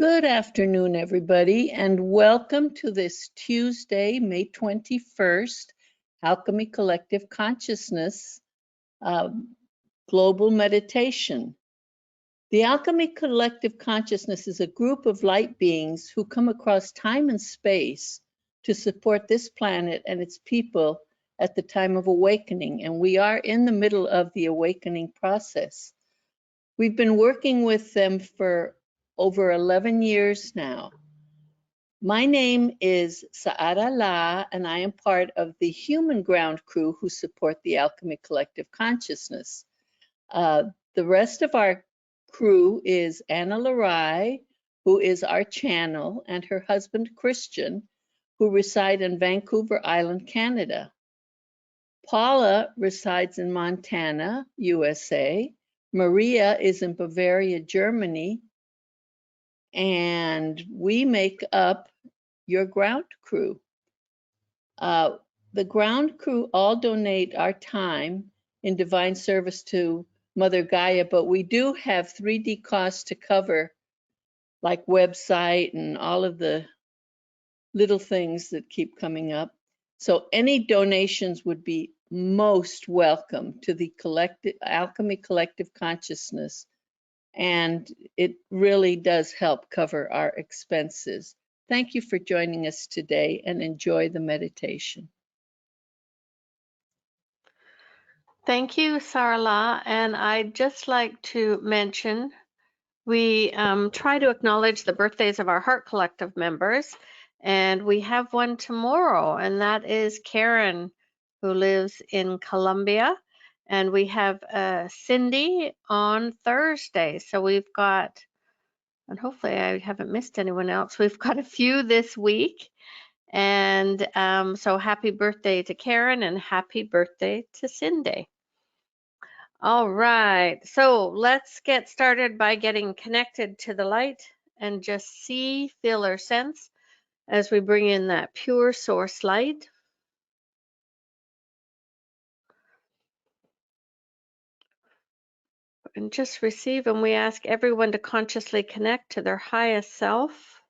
Good afternoon, everybody, and welcome to this Tuesday, May 21st, Alchemy Collective Consciousness Global Meditation. The Alchemy Collective Consciousness is a group of light beings who come across time and space to support this planet and its people at the time of awakening, and we are in the middle of the awakening process. We've been working with them for over 11 years now. My name is Ana-La-Rai, and I am part of the human ground crew who support the Alchemy Collective Consciousness. The rest of our crew is Ana-La-Rai, who is our channel, and her husband Christian, who reside in Vancouver Island, Canada. Paula resides in Montana, USA. Maria is in Bavaria, Germany. And we make up your ground crew. The ground crew all donate our time in divine service to Mother Gaia, but we do have 3D costs to cover, like website and all of the little things that keep coming up. So any donations would be most welcome to the Alchemy Collective Consciousness. And it really does help cover our expenses. Thank you for joining us today and enjoy the meditation. Thank you, Sarala. And I'd just like to mention we try to acknowledge the birthdays of our Heart Collective members. And we have one tomorrow, and that is Karen, who lives in Colombia. And we have Cindy on Thursday. So we've got, and hopefully I haven't missed anyone else. We've got a few this week. And so happy birthday to Karen and happy birthday to Cindy. All right, so let's get started by getting connected to the light and just see, feel, or sense as we bring in that pure source light. And just receive, and we ask everyone to consciously connect to their highest self.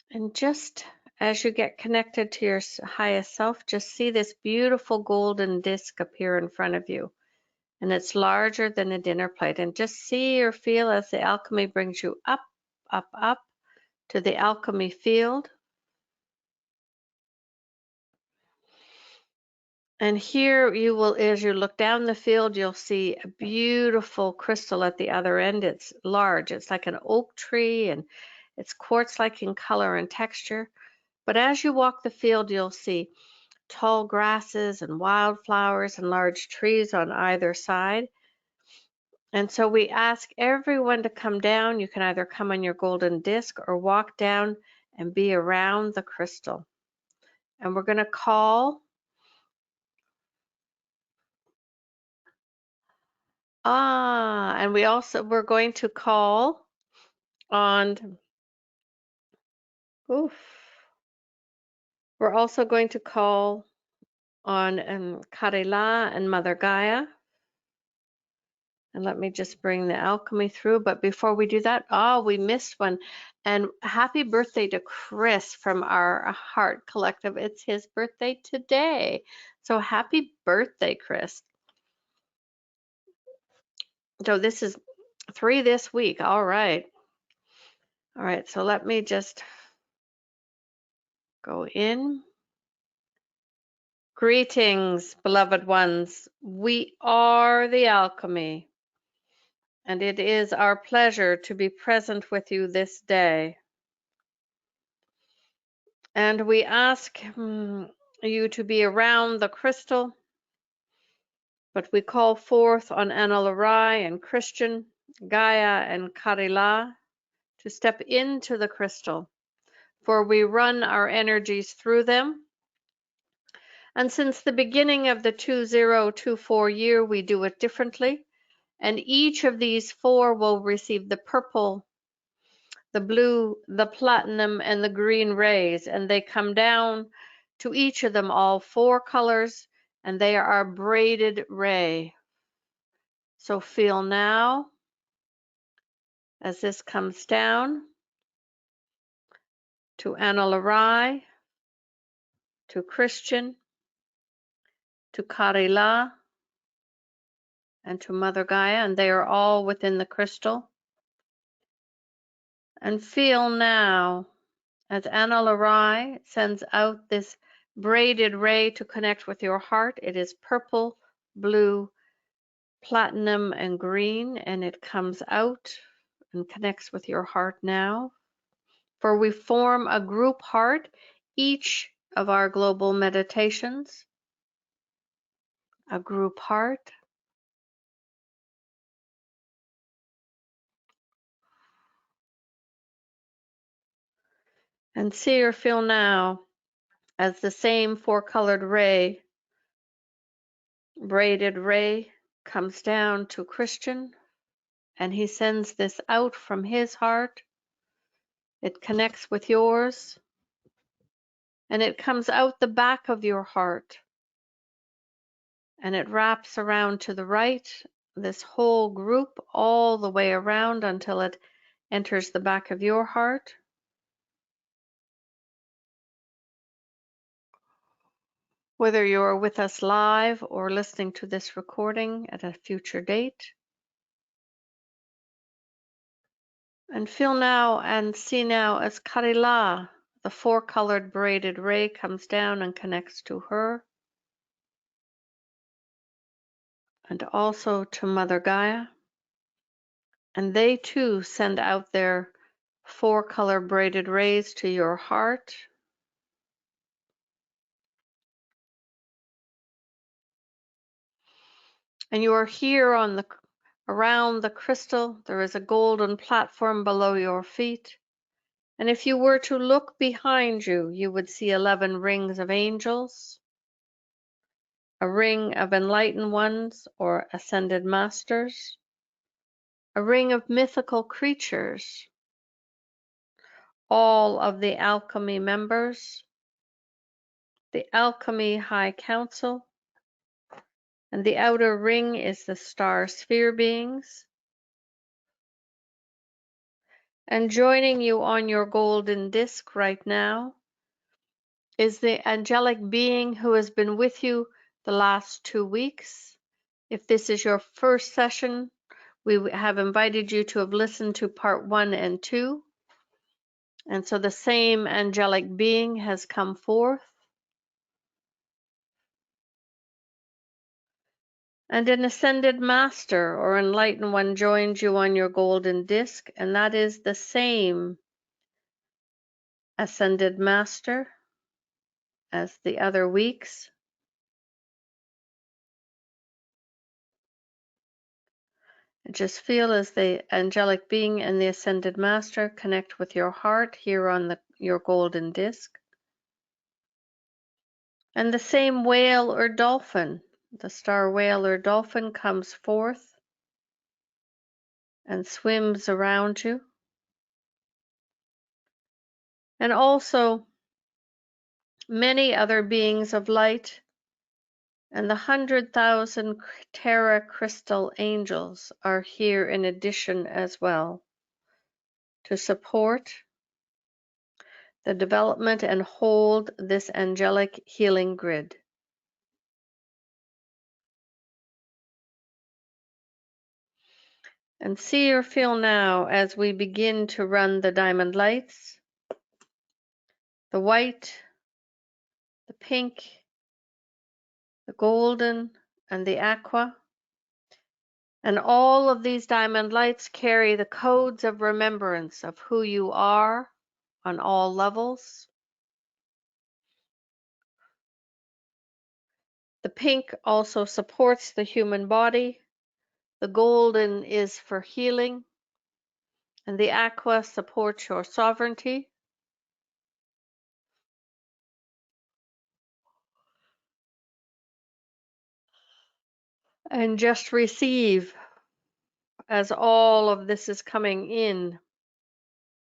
And just as you get connected to your highest self, just see this beautiful golden disc appear in front of you. And it's larger than a dinner plate. And just see or feel as the alchemy brings you up, up, up to the alchemy field. And here you will, as you look down the field, you'll see a beautiful crystal at the other end. It's large. It's like an oak tree, and it's quartz-like in color and texture. But as you walk the field, you'll see tall grasses and wildflowers and large trees on either side. And so we ask everyone to come down. You can either come on your golden disc or walk down and be around the crystal. And we're going to call and we're going to call on, we're also going to call on Karila and Mother Gaia. And let me just bring the alchemy through. But before we do that, we missed one. And happy birthday to Chris from our Heart Collective. It's his birthday today. So happy birthday, Chris. So this is 3 this week. All right. All right. So let me just go in. Greetings, beloved ones. We are the alchemy. And it is our pleasure to be present with you this day. And we ask you to be around the crystal, but we call forth on Ana-La-Rai and Christian, Gaia and Karila to step into the crystal, for we run our energies through them. And since the beginning of the 2024 year, we do it differently. And each of these 4 will receive the purple, the blue, the platinum, and the green rays. And they come down to each of them, all 4 colors, and they are braided ray. So feel now as this comes down to Ana-La-Rai, to Christian, to Karila, and to Mother Gaia, and they are all within the crystal. And feel now as Ana-La-Rai sends out this braided ray to connect with your heart. It is purple, blue, platinum, and green, and it comes out and connects with your heart now. For we form a group heart each of our global meditations, a group heart. And see or feel now as the same four-colored ray, braided ray, comes down to Christian, and he sends this out from his heart. It connects with yours, and it comes out the back of your heart, and it wraps around to the right, this whole group all the way around until it enters the back of your heart. Whether you're with us live or listening to this recording at a future date. And feel now and see now as Karila, the four-colored braided ray, comes down and connects to her. And also to Mother Gaia. And they too send out their four-color braided rays to your heart. And you are here on the around the crystal. There is a golden platform below your feet. And if you were to look behind you, you would see 11 rings of angels, a ring of enlightened ones or ascended masters, a ring of mythical creatures, all of the alchemy members, the alchemy high council, and the outer ring is the star sphere beings. And joining you on your golden disc right now is the angelic being who has been with you the last 2 weeks. If this is your first session, we have invited you to have listened to part 1 and 2. And so the same angelic being has come forth. And an ascended master or enlightened one joins you on your golden disc, and that is the same ascended master as the other weeks. Just feel as the angelic being and the ascended master connect with your heart here on your golden disc. And the same whale or dolphin, the star whale or dolphin, comes forth and swims around you. And also many other beings of light and the 100,000 Terra crystal angels are here in addition as well to support the development and hold this angelic healing grid. And see or feel now as we begin to run the diamond lights, the white, the pink, the golden, and the aqua. And all of these diamond lights carry the codes of remembrance of who you are on all levels. The pink also supports the human body. The golden is for healing. And the aqua supports your sovereignty. And just receive as all of this is coming in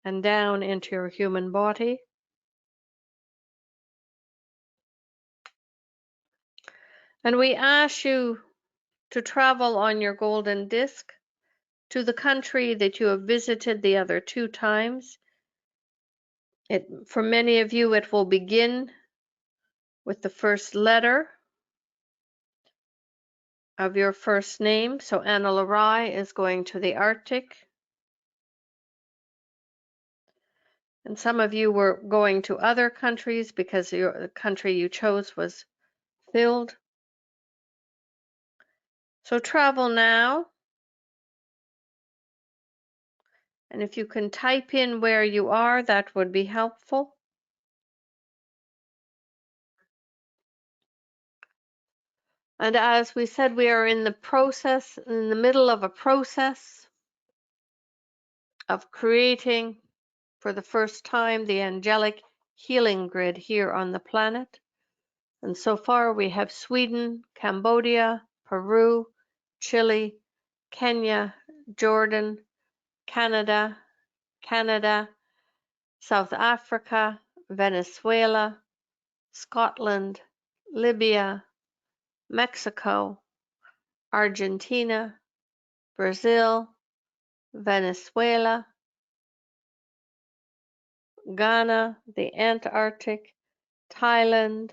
and down into your human body. And we ask you to travel on your golden disc to the country that you have visited the other 2 times. For many of you, it will begin with the first letter of your first name. So Ana-La-Rai is going to the Arctic. And some of you were going to other countries because the country you chose was filled. So travel now. And if you can type in where you are, that would be helpful. And as we said, we are in the middle of a process of creating for the first time the angelic healing grid here on the planet. And so far we have Sweden, Cambodia, Peru, Chile, Kenya, Jordan, Canada, South Africa, Venezuela, Scotland, Libya, Mexico, Argentina, Brazil, Venezuela, Ghana, the Antarctic, Thailand.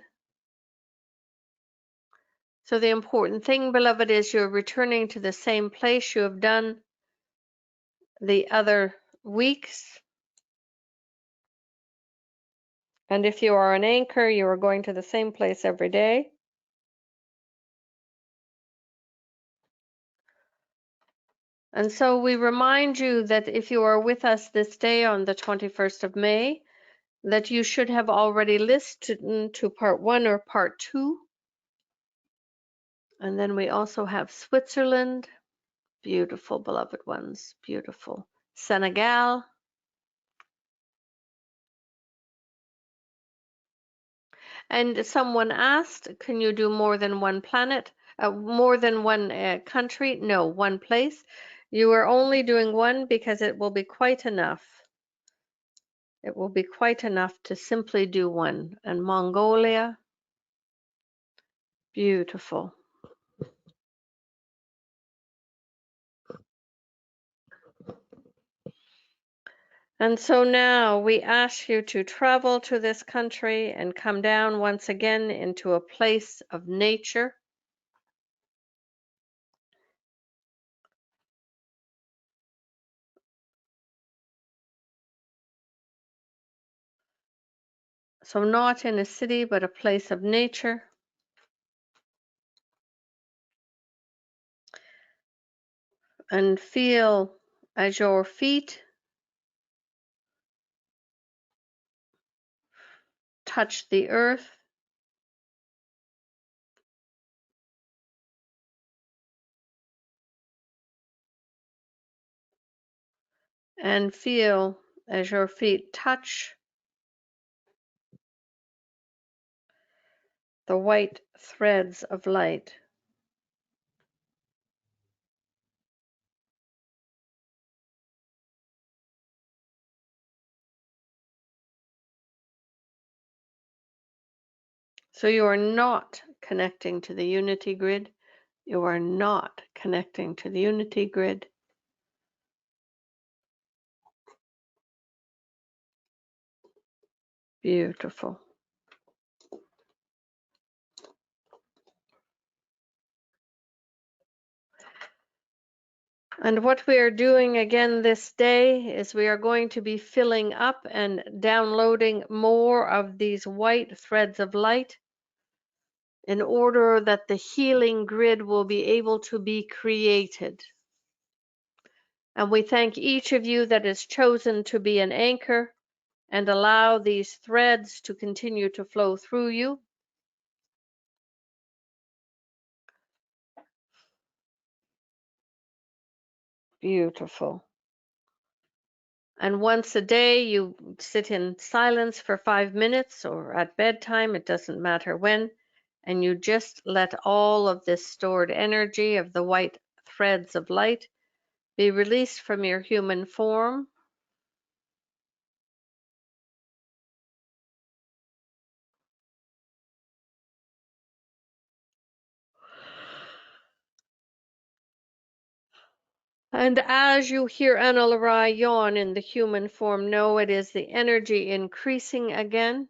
So the important thing, beloved, is you're returning to the same place you have done the other weeks. And if you are an anchor, you are going to the same place every day. And so we remind you that if you are with us this day on the 21st of May, that you should have already listened to part 1 or part 2. And then we also have Switzerland, beautiful, beloved ones, beautiful. Senegal. And someone asked, can you do more than one planet, more than one country? No, one place. You are only doing one because it will be quite enough. It will be quite enough to simply do one. And Mongolia, beautiful. And so now we ask you to travel to this country and come down once again into a place of nature. So not in a city, but a place of nature. And feel as your feet touch the earth. And feel as your feet touch the white threads of light. So you are not connecting to the unity grid. You are not connecting to the unity grid. Beautiful. And what we are doing again this day is we are going to be filling up and downloading more of these white threads of light in order that the healing grid will be able to be created. And we thank each of you that has chosen to be an anchor and allow these threads to continue to flow through you. Beautiful. And once a day, you sit in silence for 5 minutes or at bedtime, it doesn't matter when, and you just let all of this stored energy of the white threads of light be released from your human form. And as you hear Ana-La-Rai yawn in the human form, know it is the energy increasing again.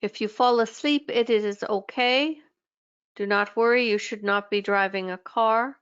If you fall asleep, it is okay. Do not worry, you should not be driving a car.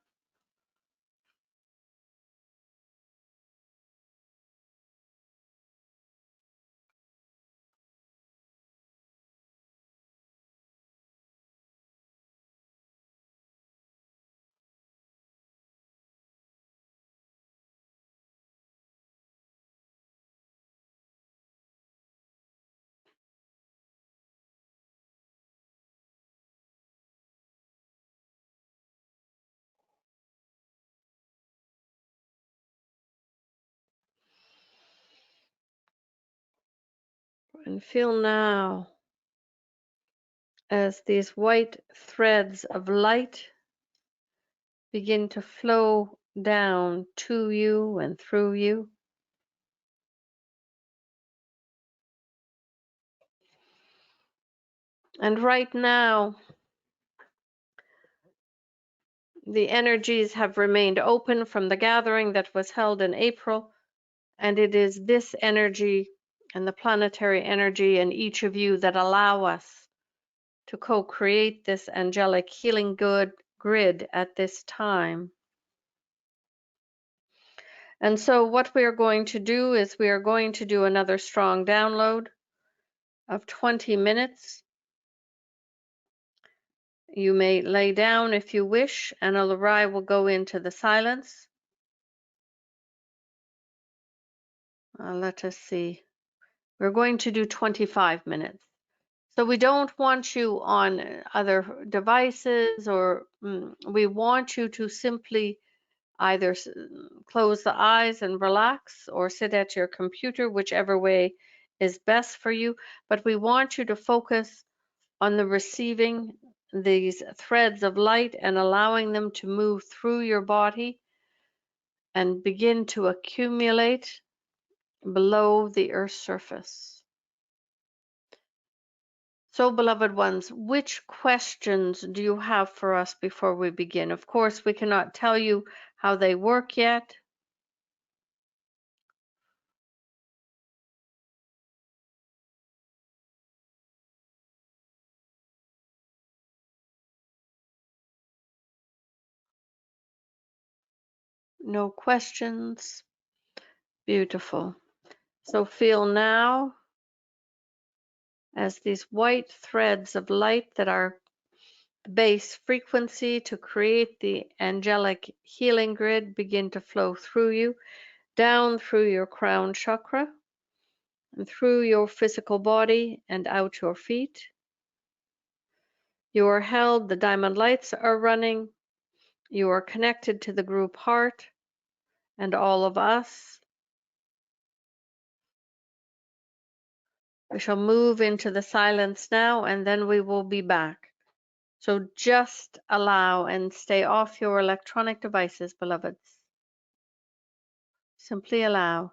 And feel now as these white threads of light begin to flow down to you and through you. And right now, the energies have remained open from the gathering that was held in April, and it is this energy and the planetary energy in each of you that allow us to co-create this angelic healing good grid at this time. And so what we are going to do is we are going to do another strong download of 20 minutes. You may lay down if you wish, and Ana-La-Rai will go into the silence. Let us see. We're going to do 25 minutes. So we don't want you on other devices, or we want you to simply either close the eyes and relax or sit at your computer, whichever way is best for you. But we want you to focus on the receiving these threads of light and allowing them to move through your body and begin to accumulate below the Earth's surface. So, beloved ones, which questions do you have for us before we begin? Of course, we cannot tell you how they work yet. No questions. Beautiful. So feel now as these white threads of light that are the base frequency to create the angelic healing grid begin to flow through you, down through your crown chakra, and through your physical body and out your feet. You are held, the diamond lights are running, you are connected to the group heart and all of us. We shall move into the silence now, and then we will be back. So just allow and stay off your electronic devices, beloveds. Simply allow.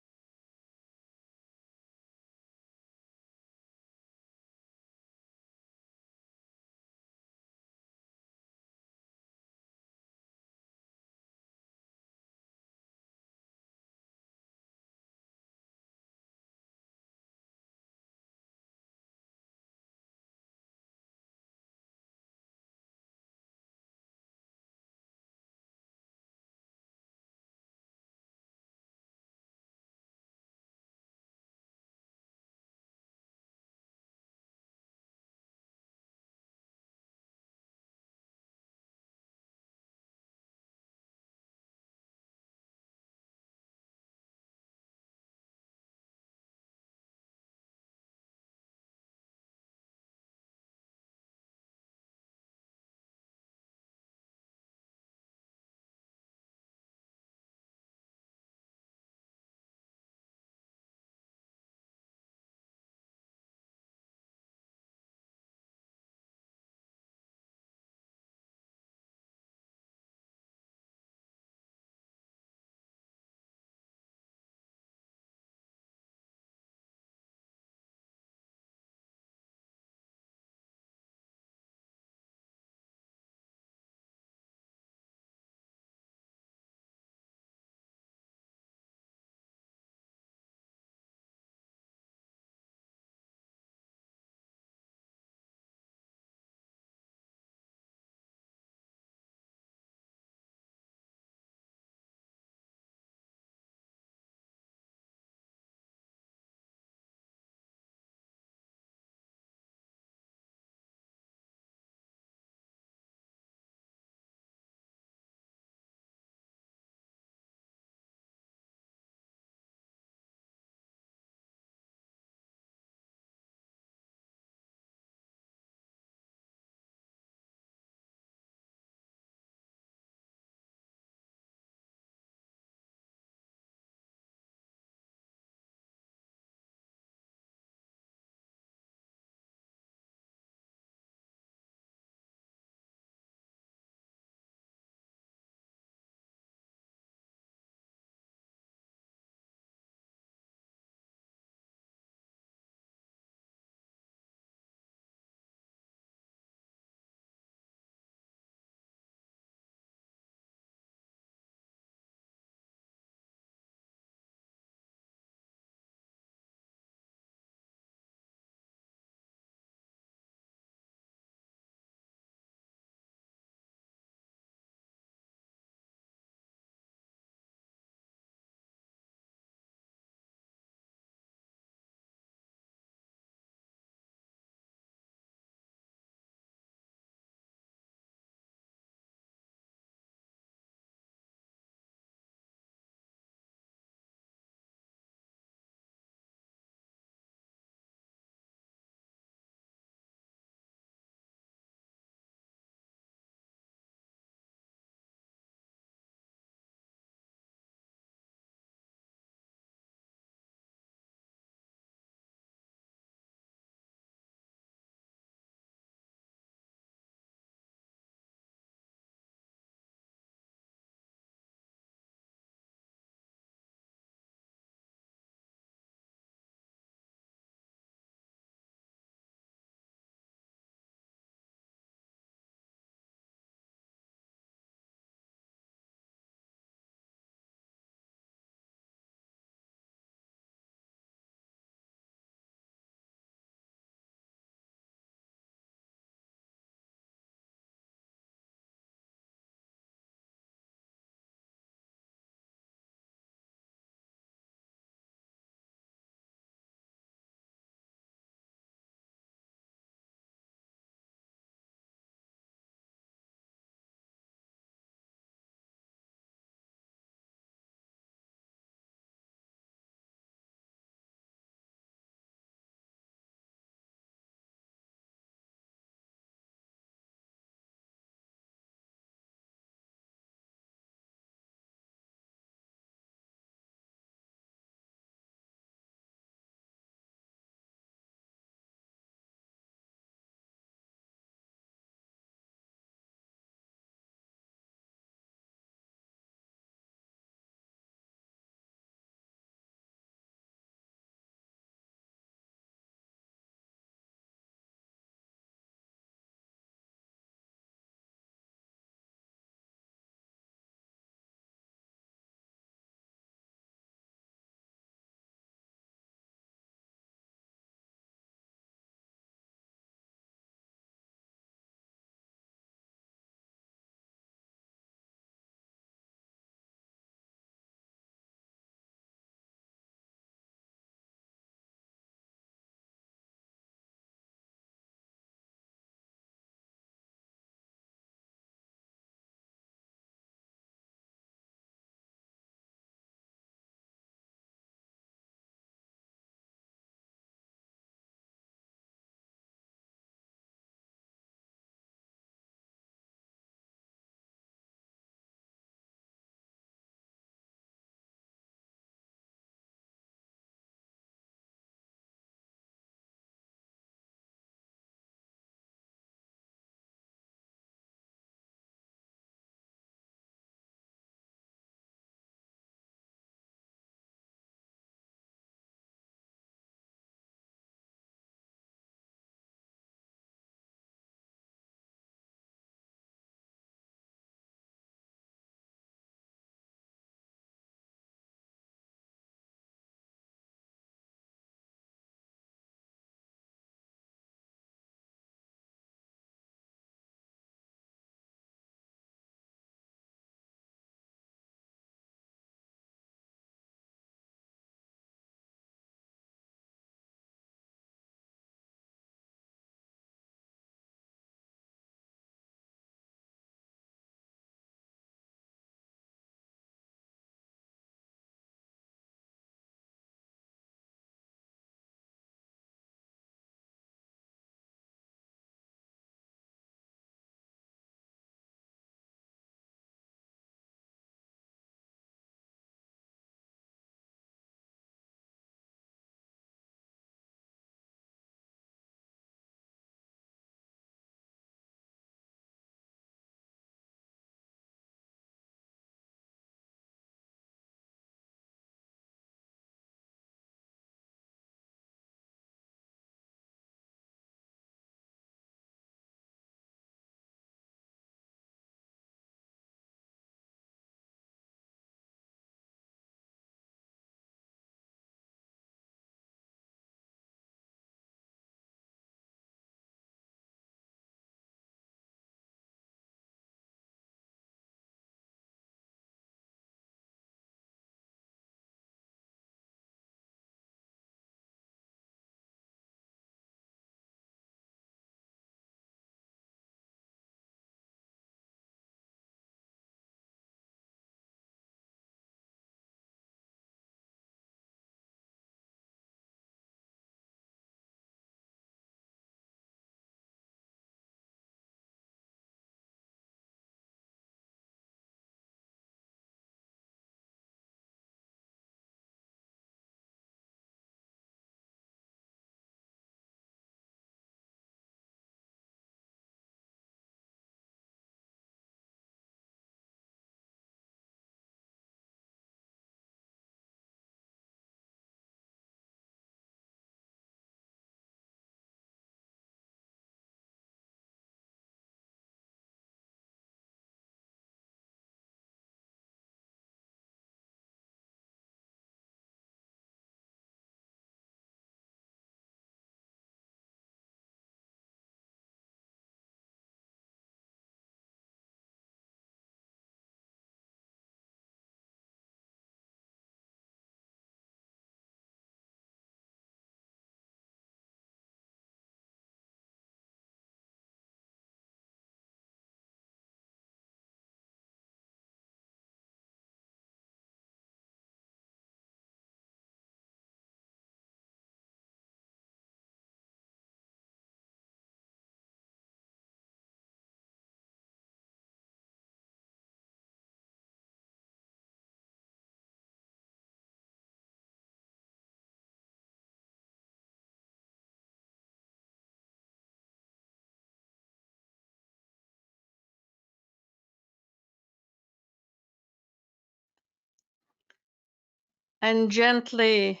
And gently,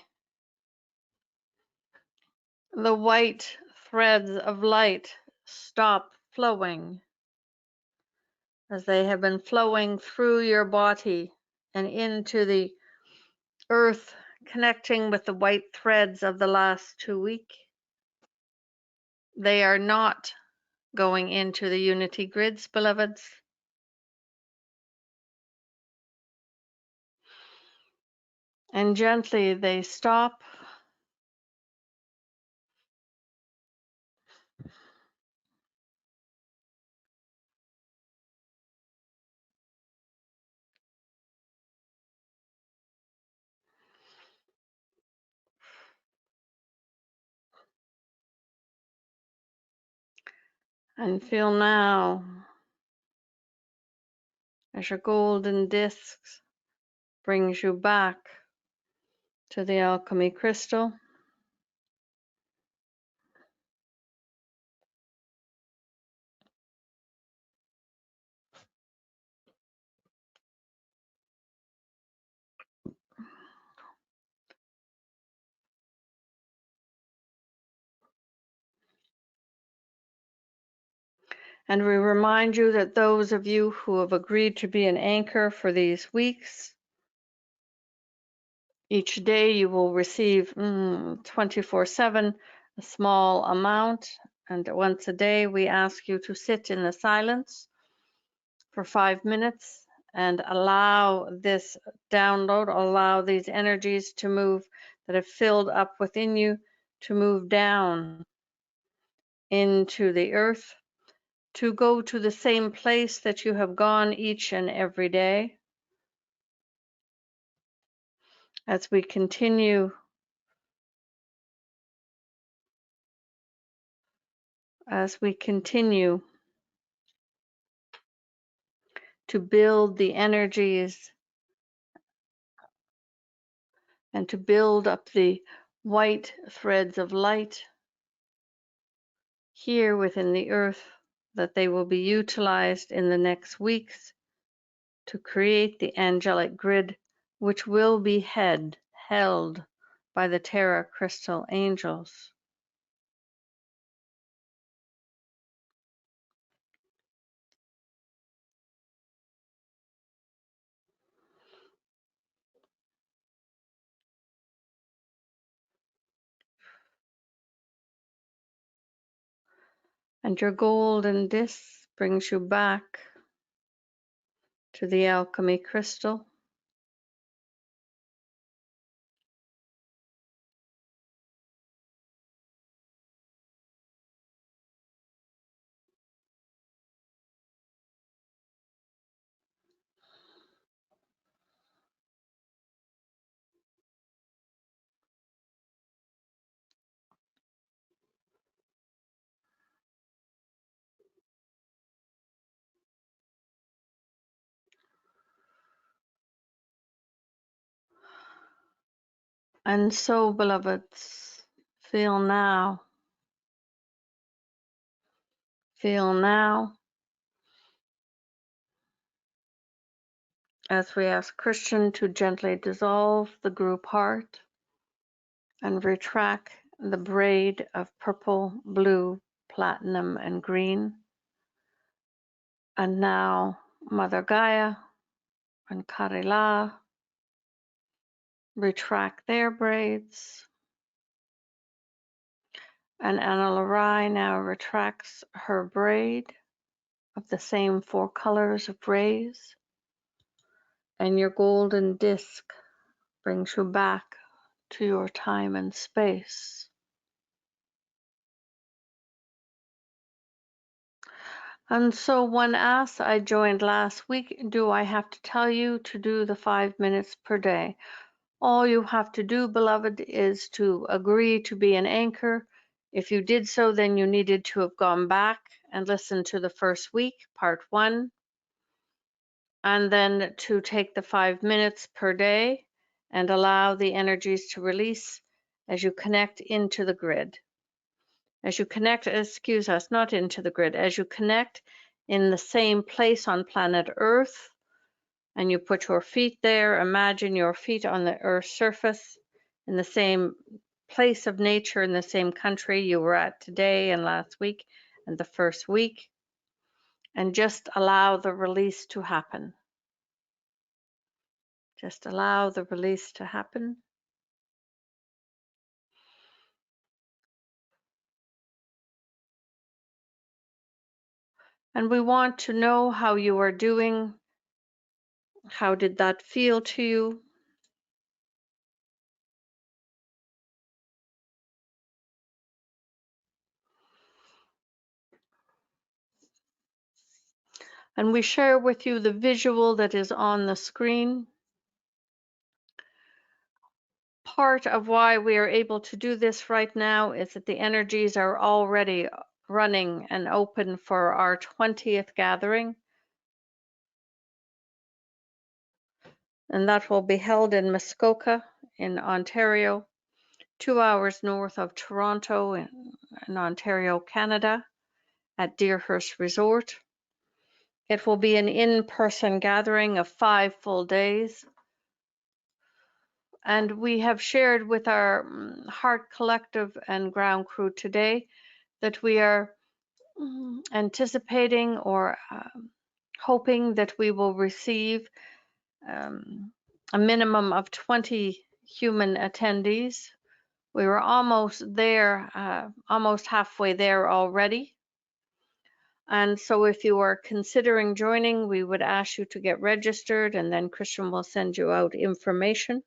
the white threads of light stop flowing, as they have been flowing through your body and into the earth, connecting with the white threads of the last 2 weeks. They are not going into the unity grids, beloveds. And gently they stop. And feel now as your golden discs brings you back to the alchemy crystal. And we remind you that those of you who have agreed to be an anchor for these weeks, each day you will receive 24/7 a small amount. And once a day, we ask you to sit in the silence for 5 minutes and allow this download, allow these energies to move that have filled up within you to move down into the earth, to go to the same place that you have gone each and every day. As we continue to build the energies and to build up the white threads of light here within the earth, that they will be utilized in the next weeks to create the angelic grid, which will be held by the Terra Crystal Angels. And your golden disc brings you back to the alchemy crystal. And so, beloveds, feel now as we ask Christian to gently dissolve the group heart and retract the braid of purple, blue, platinum, and green. And now Mother Gaia and Karila retract their braids. And Ana-La-Rai now retracts her braid of the same 4 colors of rays. And your golden disc brings you back to your time and space. And so one asks, I joined last week, do I have to tell you to do the 5 minutes per day? All you have to do, beloved, is to agree to be an anchor. If you did so, then you needed to have gone back and listened to the first week, part 1, and then to take the 5 minutes per day and allow the energies to release as you connect into the grid. As you connect, not into the grid, as you connect in the same place on planet Earth, and you put your feet there. Imagine your feet on the Earth's surface in the same place of nature, in the same country you were at today and last week and the first week, and just allow the release to happen. Just allow the release to happen. And we want to know how you are doing. How did that feel to you? And we share with you the visual that is on the screen. Part of why we are able to do this right now is that the energies are already running and open for our 20th gathering. And that will be held in Muskoka in Ontario, 2 hours north of Toronto in Ontario, Canada, at Deerhurst Resort. It will be an in-person gathering of 5 full days. And we have shared with our Heart Collective and Ground Crew today that we are anticipating or hoping that we will receive a minimum of 20 human attendees. We were almost there, almost halfway there already. And so if you are considering joining, we would ask you to get registered, and then Christian will send you out information.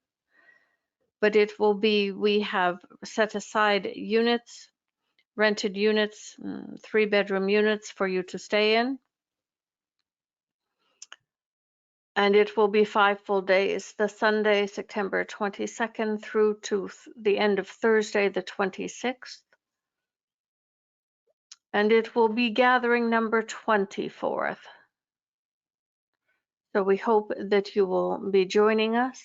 But it will be, we have set aside units, rented units, 3-bedroom units for you to stay in. And it will be 5 full days, the Sunday, September 22nd through to the end of Thursday, the 26th. And it will be gathering number 24th. So we hope that you will be joining us.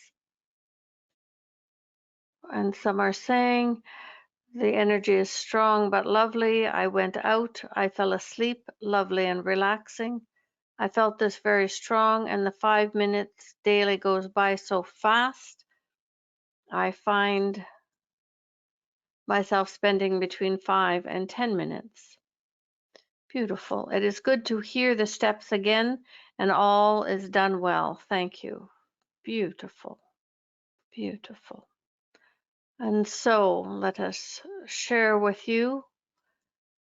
And some are saying, the energy is strong but lovely. I went out, I fell asleep, lovely and relaxing. I felt this very strong, and the 5 minutes daily goes by so fast. I find myself spending between 5 and 10 minutes. Beautiful. It is good to hear the steps again, and all is done well. Thank you. Beautiful. Beautiful. And so let us share with you,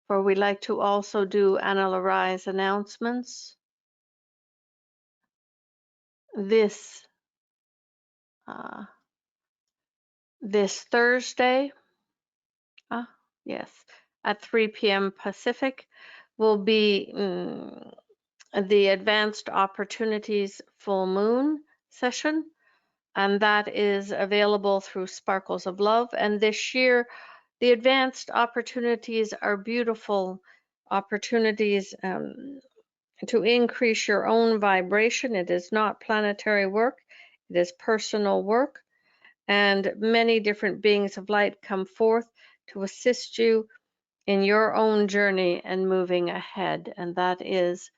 for we like to also do Ana-La-Rai's announcements. This Thursday, yes, at 3 p.m. Pacific, will be the Advanced Opportunities Full Moon session, and that is available through Sparkles of Love. And this year, the Advanced Opportunities are beautiful opportunities to increase your own vibration. It is not planetary work, it is personal work. And many different beings of light come forth to assist you in your own journey and moving ahead. And that is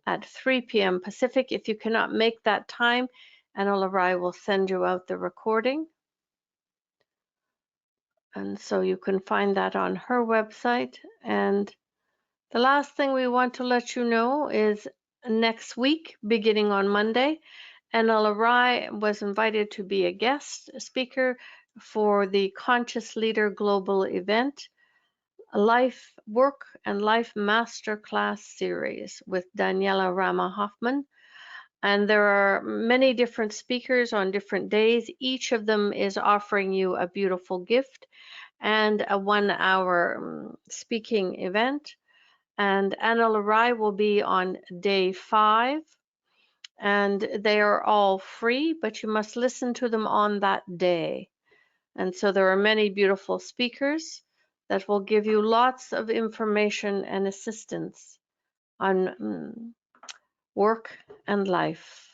at 3 p.m. Pacific. If you cannot make that time, Ana-La-Rai will send you out the recording. And so you can find that on her website. And the last thing we want to let you know is next week, beginning on Monday, Ana-La-Rai was invited to be a guest speaker for the Conscious Leader Global event, a life work and life masterclass series with Daniela Rama Hoffman. And there are many different speakers on different days. Each of them is offering you a beautiful gift and a 1-hour speaking event. And Ana-La-Rai will be on day 5. And they are all free, but you must listen to them on that day. And so there are many beautiful speakers that will give you lots of information and assistance on work and life.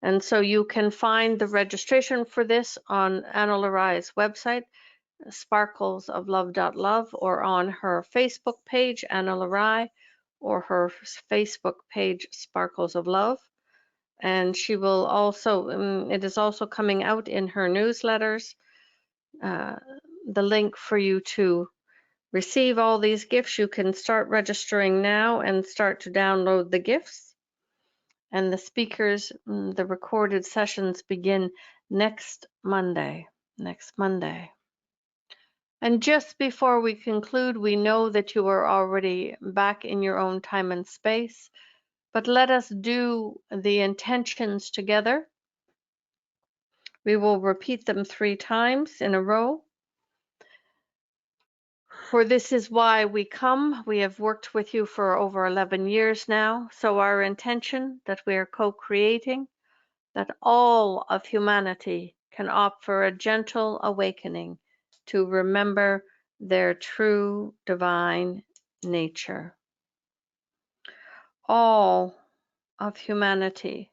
And so you can find the registration for this on Ana-La-Rai's website, sparklesoflove.love, or on her Facebook page, Ana-La-Rai, or her Facebook page, Sparkles of Love. and she will also, it is also coming out in her newsletters, the link for you to receive all these gifts. You can start registering now and start to download the gifts. And the speakers, the recorded sessions begin next Monday. And just before we conclude, we know that you are already back in your own time and space, but let us do the intentions together. We will repeat them 3 times in a row. For this is why we come. We have worked with you for over 11 years now. So our intention that we are co-creating, that all of humanity can opt for a gentle awakening to remember their true divine nature. All of humanity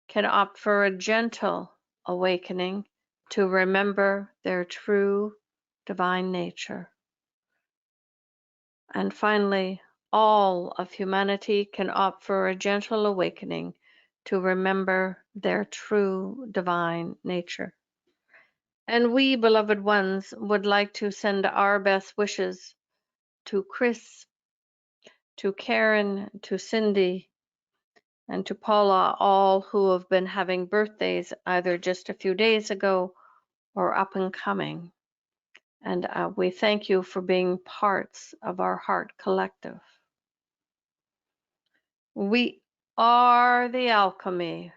can opt for a gentle awakening to remember their true divine nature. And finally, all of humanity can opt for a gentle awakening to remember their true divine nature. And we, beloved ones, would like to send our best wishes to Chris, to Karen, to Cindy, and to Paula, all who have been having birthdays either just a few days ago or up and coming. And we thank you for being parts of our heart collective. We are the alchemy.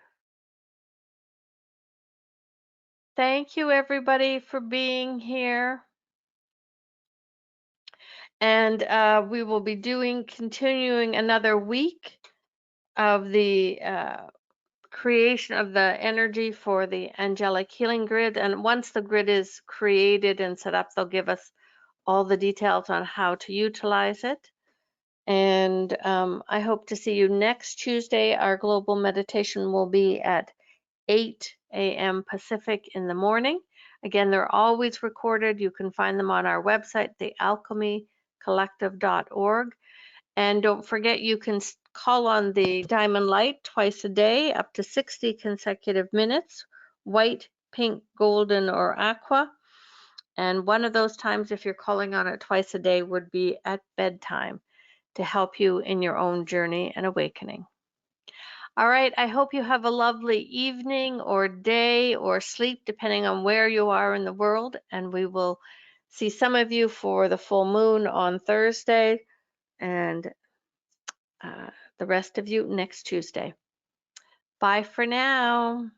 Thank you, everybody, for being here. And we will be continuing another week of the creation of the energy for the angelic healing grid. And once the grid is created and set up, they'll give us all the details on how to utilize it. And I hope to see you next Tuesday. Our global meditation will be at 8 a.m. Pacific in the morning. Again, they're always recorded. You can find them on our website, thealchemycollective.org. And don't forget, you can call on the Diamond Light twice a day, up to 60 consecutive minutes, white, pink, golden, or aqua. And one of those times, if you're calling on it twice a day, would be at bedtime to help you in your own journey and awakening. All right, I hope you have a lovely evening or day or sleep, depending on where you are in the world. And we will see some of you for the full moon on Thursday, and the rest of you next Tuesday. Bye for now.